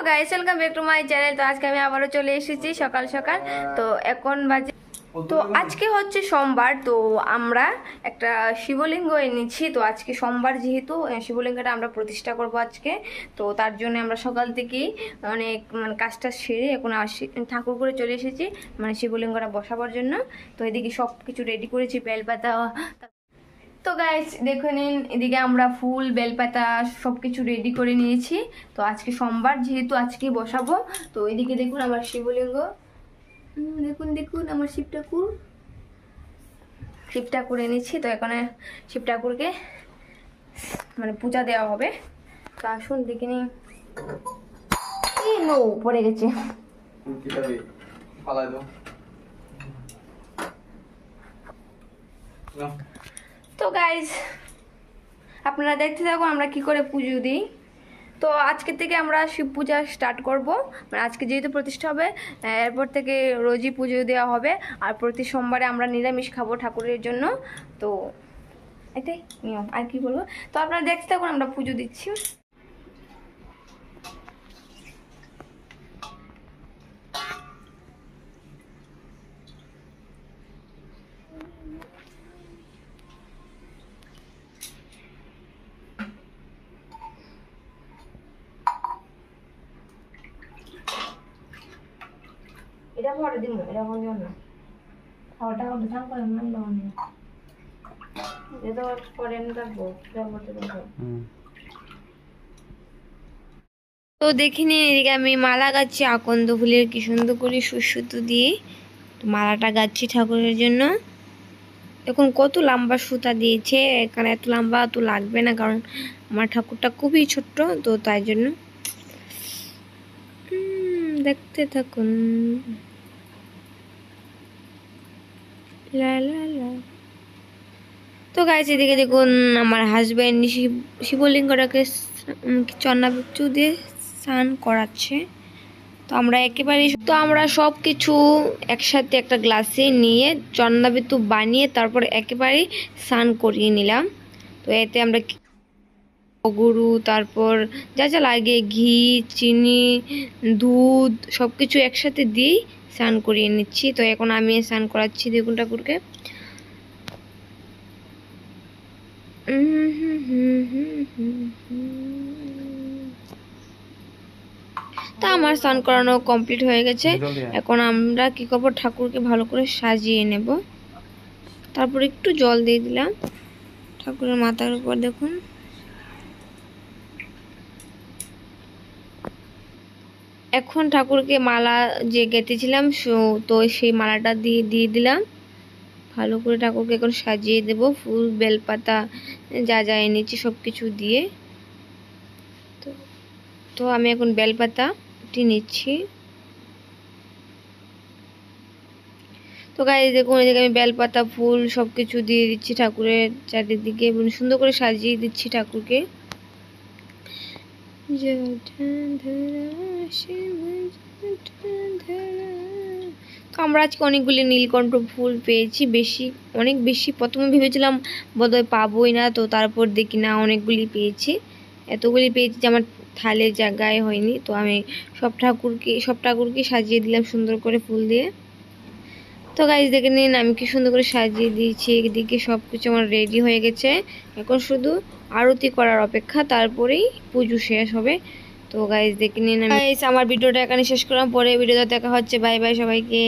Guys, welcome back to my channel. তো আজকে আমি আবারও চলে এসেছি সকাল সকাল। তো এখন বাজে, তো আজকে হচ্ছে সোমবার। তো আমরা একটা শিবলিঙ্গ এনেছি। তো আজকে সোমবার যেহেতু শিবলিঙ্গটা আমরা প্রতিষ্ঠা করব আজকে। তো তার জন্য আমরা সকাল থেকেই অনেক কাজটা সেরে এখন ঠাকুর করে চলে এসেছি, শিবলিঙ্গটা বসাবার জন্য। তো এদিকে সব কিছু রেডি করেছি, বেলপাতা। তো গাইস দেখে নিন, এদিকে আমরা ফুল বেলপাতা সবকিছু রেডি করে নিয়েছি। তো আজকে সোমবার যেহেতু আজকে বসাবো। তো এদিকে দেখুন আমার শিবলিঙ্গ, দেখুন দেখুন আমার শিব ঠাকুর এনেছি। তো এখানে শিব ঠাকুরকে পূজা দেওয়া হবে। তো আসুন দেখে নিন। নো পড়ে গেছে। তো গাইস আপনারা দেখতে থাকুন আমরা কি করে পুজো দিই। তো আজকে থেকে আমরা শিব পূজা স্টার্ট করব। আজকে যেহেতু প্রতিষ্ঠা হবে, এরপর থেকে রোজই পুজো দেওয়া হবে। আর প্রতি সোমবারে আমরা নিরামিষ খাবো ঠাকুরের জন্য। তো এটাই নিয়ম, আর কি বলবো। তো আপনারা দেখতে থাকুন আমরা পুজো দিচ্ছি। এটা পরে দিব, এটা বলবেন না। খাওয়াটা হলে থাক করে মান দাও না, এটা পরে আমি রাখবো। তো দেখিনি, এদিকে আমি মালা গাচ্ছি আকন্দ ফুলের, কি সুন্দর করে সুসুতো দিয়ে মালাটা গাচ্ছি ঠাকুরের জন্য। এখন কত লম্বা সুতা দিয়েছে, এখানে এত লম্বা তো লাগবে না, কারণ আমার ঠাকুরটা খুবই ছোট্ট। তো তাই জন্য দেখতে থাকুন। লা লা লা। তো গাইস এদিকে দেখুন আমার হাজব্যান্ড শিবলিঙ্গটাকে চন্নাবিচ্ছু দিয়ে স্নান করাচ্ছে। তো আমরা সব কিছু একসাথে একটা গ্লাসে নিয়ে চন্নাবিচ্ছু বানিয়ে তারপর একেবারে স্নান করিয়ে নিলাম। তো এতে আমরা গুরু, তারপর যা যা লাগে, ঘি, চিনি, দুধ সব কিছু একসাথে দিয়েই স্নান করিয়ে নিচ্ছি। তো এখন আমি স্নান করাচ্ছি দেখুন ঠাকুরকে। তা আমার স্নান করানো কমপ্লিট হয়ে গেছে। এখন আমরা কি করবো, ঠাকুরকে ভালো করে সাজিয়ে নেব। তারপর একটু জল দিয়ে দিলাম ঠাকুরের মাথার উপর। দেখুন এখন ঠাকুরকে মালা যে গেঁথেছিলাম, তো সেই মালাটা দিয়ে দিলাম। ভালো করে ঠাকুরকে এখন সাজিয়ে দেব, ফুল বেলপাতা যা যা এনেছি সব কিছু দিয়ে। তো আমি এখন বেলপাতাটি নিচ্ছি। তো গাইস দেখুন এদিকে আমি বেলপাতা, ফুল সব কিছু দিয়ে দিচ্ছি ঠাকুরের চারিদিকে, সুন্দর করে সাজিয়ে দিচ্ছি ঠাকুরকে। তো আমরা আজকে অনেকগুলি নীলকণ্ঠ ফুল পেয়েছি, অনেক বেশি। প্রথমে ভেবেছিলাম বোধহয় পাবোই না, তো তারপর দেখি না অনেকগুলি পেয়েছি। এতগুলি পেয়েছি যে আমার থালের জায়গায় হয়নি। তো আমি সব ঠাকুরকে সাজিয়ে দিলাম সুন্দর করে ফুল দিয়ে। তো গাইস দেখে নিন আমি কি সুন্দর করে সাজিয়ে দিয়েছি। এদিকে সব কিছু আমার রেডি হয়ে গেছে, এখন শুধু আরতি করার অপেক্ষা, তারপরেই পুজো শেষ হবে। তো গাইস দেখে নিন, আমার ভিডিওটা এখানে শেষ করলাম। পরে ভিডিওতে দেখা হচ্ছে। বাই বাই সবাইকে।